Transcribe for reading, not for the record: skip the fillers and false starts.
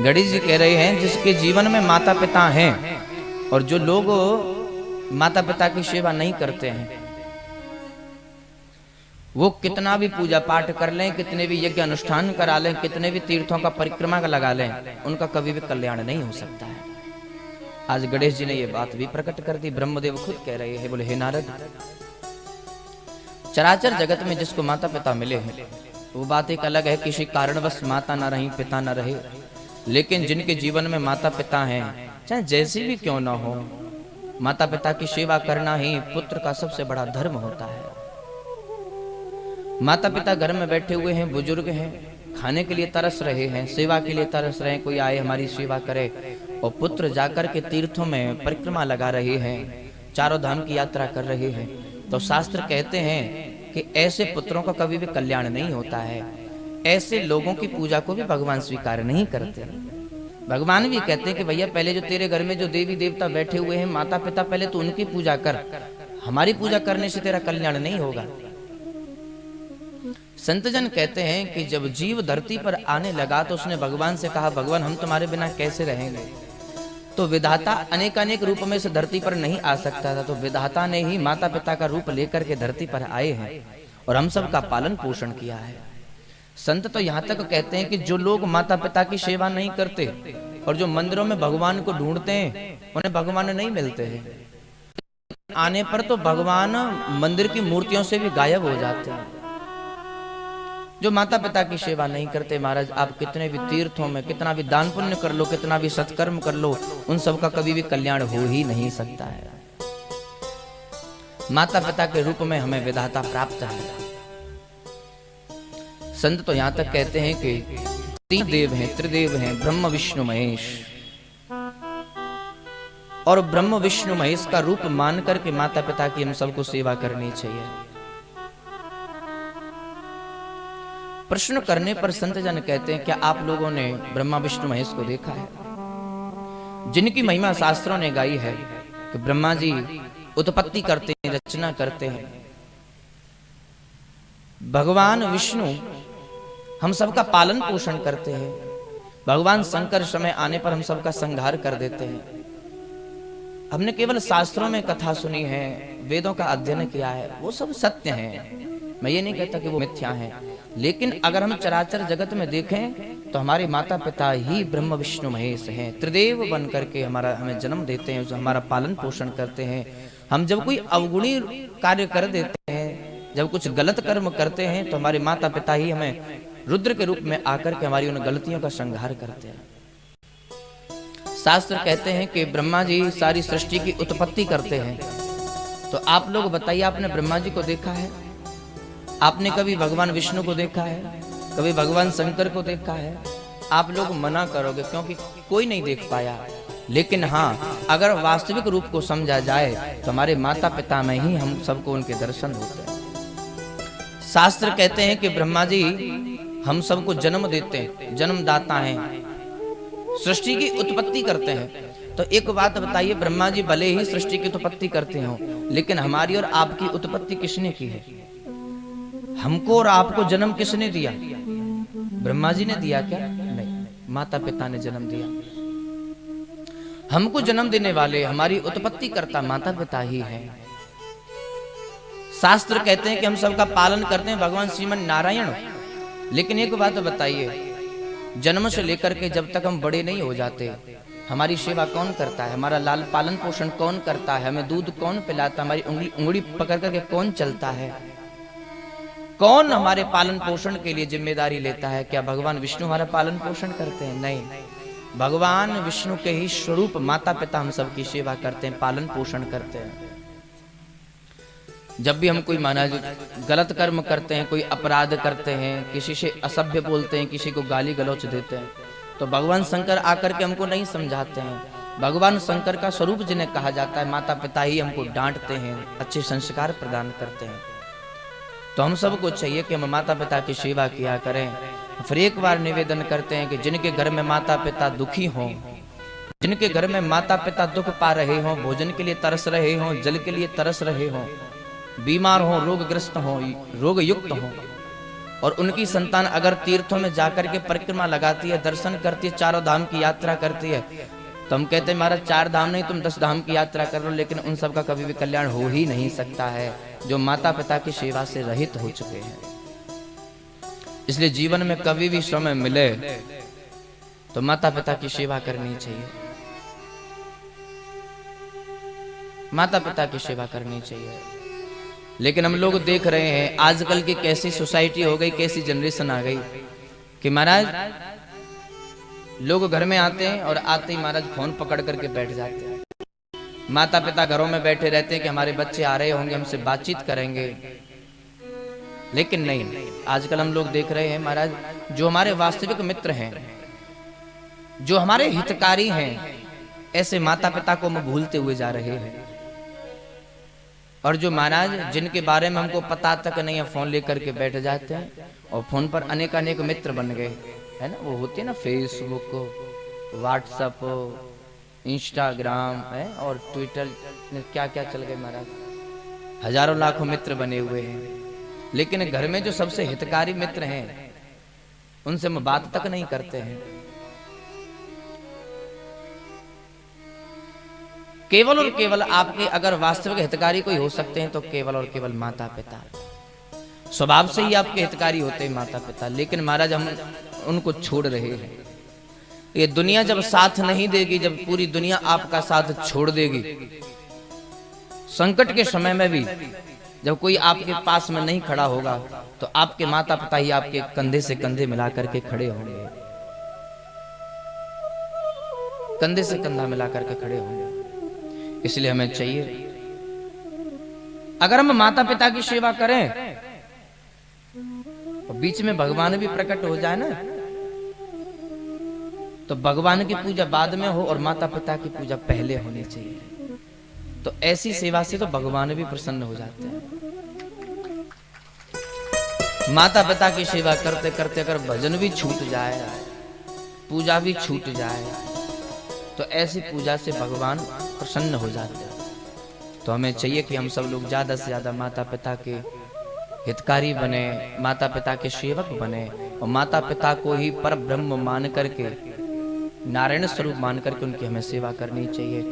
गणेश जी कह रहे हैं जिसके जीवन में माता पिता हैं और जो लोग माता पिता की सेवा नहीं करते हैं वो कितना भी पूजा पाठ कर लें, कितने भी यज्ञ अनुष्ठान करा लें, कितने भी तीर्थों का परिक्रमा लगा लें, उनका कभी भी कल्याण नहीं हो सकता है। आज गणेश जी ने ये बात भी प्रकट कर दी। ब्रह्मदेव खुद कह रहे हैं, बोले हे नारद, चराचर जगत में जिसको माता पिता मिले हैं वो बात एक अलग है, किसी कारणवश माता ना रही पिता ना रहे, लेकिन जिनके जीवन में माता पिता हैं, चाहे जैसी भी क्यों ना हो, माता पिता की सेवा करना ही पुत्र का सबसे बड़ा धर्म होता है। माता पिता घर में बैठे हुए हैं, बुजुर्ग हैं, खाने के लिए तरस रहे हैं, सेवा के लिए तरस रहे हैं, कोई आए हमारी सेवा करे, और पुत्र जाकर के तीर्थों में परिक्रमा लगा रहे हैं, चारों धाम की यात्रा कर रहे हैं, तो शास्त्र कहते हैं कि ऐसे पुत्रों का कभी भी कल्याण नहीं होता है। ऐसे लोगों की पूजा को भी भगवान स्वीकार नहीं करते। भगवान भी कहते हैं कि भैया पहले जो तेरे घर में जो देवी देवता बैठे हुए हैं, माता पिता, पहले तो उनकी पूजा कर, हमारी पूजा करने से तेरा कल्याण नहीं होगा। संतजन कहते हैं कि जब जीव धरती पर आने लगा तो उसने भगवान से कहा, भगवान हम तुम्हारे बिना कैसे रहेंगे। तो विधाता अनेकानेक रूप में से धरती पर नहीं आ सकता था, तो विधाता ने ही माता पिता का रूप लेकर के धरती पर आए हैं और हम सब का पालन पोषण किया है। संत तो यहाँ तक कहते हैं कि जो लोग माता पिता की सेवा नहीं करते और जो मंदिरों में भगवान को ढूंढते हैं, उन्हें भगवान नहीं मिलते हैं। आने पर तो भगवान मंदिर की मूर्तियों से भी गायब हो जाते हैं। जो माता पिता की सेवा नहीं करते, महाराज आप कितने भी तीर्थों में कितना भी दान पुण्य कर लो, कितना भी सत्कर्म कर लो, उन सब का कभी भी कल्याण हो ही नहीं सकता है। माता पिता के रूप में हमें विधाता प्राप्त है। संत तो यहां तक कहते हैं कि तीन देव हैं, त्रिदेव हैं, ब्रह्म विष्णु महेश, और ब्रह्म विष्णु महेश का रूप मान करके माता पिता की हम सबको सेवा करनी चाहिए। प्रश्न करने पर संत जन कहते हैं, क्या आप लोगों ने ब्रह्मा विष्णु महेश को देखा है? जिनकी महिमा शास्त्रों ने गाई है कि ब्रह्मा जी उत्पत्ति करते हैं, रचना करते हैं, भगवान विष्णु हम सबका पालन पोषण करते हैं, भगवान शंकर समय आने पर हम सबका संहार कर देते हैं। हमने केवल शास्त्रों में कथा सुनी है, वेदों का अध्ययन किया है, वो सब सत्य है, मैं ये नहीं कहता कि वो मिथ्या है, लेकिन अगर हम चराचर जगत में देखें तो हमारे माता पिता ही ब्रह्म विष्णु महेश हैं। त्रिदेव बन करके हमें जन्म देते हैं, हमारा पालन पोषण करते हैं। हम जब कोई अवगुणी कार्य कर देते हैं, जब कुछ गलत कर्म करते हैं, तो हमारे माता पिता ही हमें रुद्र के रूप में आकर के हमारी उन गलतियों का संहार करते हैं। शास्त्र कहते हैं कि ब्रह्मा जी सारी सृष्टि की उत्पत्ति करते हैं। तो आप लोग बताइए, आपने ब्रह्मा जी को देखा है? आपने कभी भगवान विष्णु को देखा है? कभी भगवान शंकर को देखा है? आप लोग मना करोगे क्योंकि कोई नहीं देख पाया। लेकिन हाँ, अगर वास्तविक रूप को समझा जाए तो हमारे माता पिता में ही हम सबको उनके दर्शन होते हैं। शास्त्र कहते हैं कि ब्रह्मा जी हम सबको जन्म देते हैं, जन्मदाता हैं, सृष्टि की उत्पत्ति करते हैं। तो एक बात बताइए, ब्रह्मा जी भले ही सृष्टि की उत्पत्ति करते हो, लेकिन हमारी और आपकी उत्पत्ति किसने की है? हमको और आपको जन्म किसने दिया? ब्रह्मा जी ने दिया क्या? नहीं, माता पिता ने जन्म दिया। हमको जन्म देने वाले, हमारी उत्पत्ति करता माता पिता ही हैं। शास्त्र कहते हैं कि हम सबका पालन करते हैं भगवान श्रीमन नारायण। लेकिन एक बात बताइए, जन्म से लेकर के जब तक हम बड़े नहीं हो जाते, हमारी सेवा कौन करता है? हमारा लाल पालन पोषण कौन करता है? हमें दूध कौन पिलाता? हमारी उंगली पकड़ करके कौन चलता है? कौन हमारे पालन पोषण के लिए जिम्मेदारी लेता है? क्या भगवान विष्णु हमारा पालन पोषण करते हैं? नहीं, भगवान विष्णु के ही स्वरूप माता पिता हम सबकी सेवा करते हैं, पालन पोषण करते हैं। जब भी हम कोई माना गलत कर्म करते हैं, कोई अपराध करते हैं, किसी से असभ्य बोलते हैं, किसी को गाली गलौच देते हैं, तो भगवान शंकर आकर के हमको नहीं समझाते हैं। भगवान शंकर का स्वरूप जिन्हें कहा जाता है, माता पिता ही हमको डांटते हैं, अच्छे संस्कार प्रदान करते हैं। तो हम सबको चाहिए कि हम माता पिता की सेवा किया करें। फिर एक बार निवेदन करते हैं कि जिनके घर में माता पिता दुखी हों, जिनके घर में माता पिता दुख पा रहे हों, भोजन के लिए तरस रहे हों, जल के लिए तरस रहे हों, बीमार हों, रोगग्रस्त हों, रोग युक्त हों, और उनकी संतान अगर तीर्थों में जाकर के परिक्रमा लगाती है, दर्शन करती है, चारों धाम की यात्रा करती है, तो हम कहते हैं महाराज 4 धाम नहीं तुम 10 धाम की यात्रा कर लो, लेकिन उन सब का कभी भी कल्याण हो ही नहीं सकता है जो माता पिता की सेवा से रहित हो चुके हैं। इसलिए जीवन में कभी भी समय मिले तो माता पिता की सेवा करनी चाहिए, माता पिता की सेवा करनी चाहिए। लेकिन हम लोग देख रहे हैं आजकल की कैसी सोसाइटी हो गई, कैसी जनरेशन आ गई कि महाराज लोग घर में आते हैं और आते ही महाराज फोन पकड़ करके बैठ जाते हैं। माता पिता घरों में बैठे रहते हैं कि हमारे बच्चे आ रहे होंगे, हमसे बातचीत करेंगे, लेकिन नहीं, आजकल हम लोग देख रहे हैं महाराज जो हमारे वास्तविक मित्र हैं, जो हमारे हितकारी हैं, ऐसे माता पिता को हम भूलते हुए जा रहे हैं। और जो महाराज जिनके बारे में हमको पता तक नहीं है, फोन लेकर के बैठ जाते हैं और फोन पर अनेक अनेक मित्र बन गए है ना। वो होते हैं ना फेसबुक, व्हाट्सएप, इंस्टाग्राम है और ट्विटर, क्या क्या चल गए महाराज, हजारों लाखों मित्र बने हुए हैं। लेकिन घर में जो सबसे हितकारी मित्र हैं उनसे हम बात तक नहीं करते हैं। केवल और केवल आपके अगर वास्तविक हितकारी कोई हो सकते हैं तो केवल और केवल माता पिता। स्वभाव से ही आपके हितकारी होते हैं माता पिता, लेकिन महाराज हम उनको छोड़ रहे हैं। ये दुनिया जब साथ नहीं देगी, जब पूरी दुनिया आपका साथ छोड़ देगी, संकट के समय में भी जब कोई आपके पास में नहीं खड़ा होगा तो आपके माता पिता ही आपके कंधे से कंधे मिला करके खड़े होंगे, कंधे से कंधा मिला करके खड़े होंगे। इसलिए हमें चाहिए अगर हम माता पिता की सेवा करें तो बीच में भगवान भी प्रकट हो जाए ना, तो भगवान की पूजा बाद में हो और माता पिता की पूजा पहले होनी चाहिए। तो ऐसी सेवा से तो भगवान भी प्रसन्न हो जाते हैं। माता पिता की सेवा करते करते अगर भजन भी छूट जाए, पूजा भी छूट जाए, तो ऐसी पूजा से भगवान प्रसन्न हो जाते हैं। तो हमें चाहिए कि हम सब लोग ज्यादा से ज्यादा माता पिता के हितकारी बने, माता पिता के सेवक बने और माता पिता को ही पर ब्रह्म मान करके, नारायण स्वरूप मान करके उनकी हमें सेवा करनी चाहिए।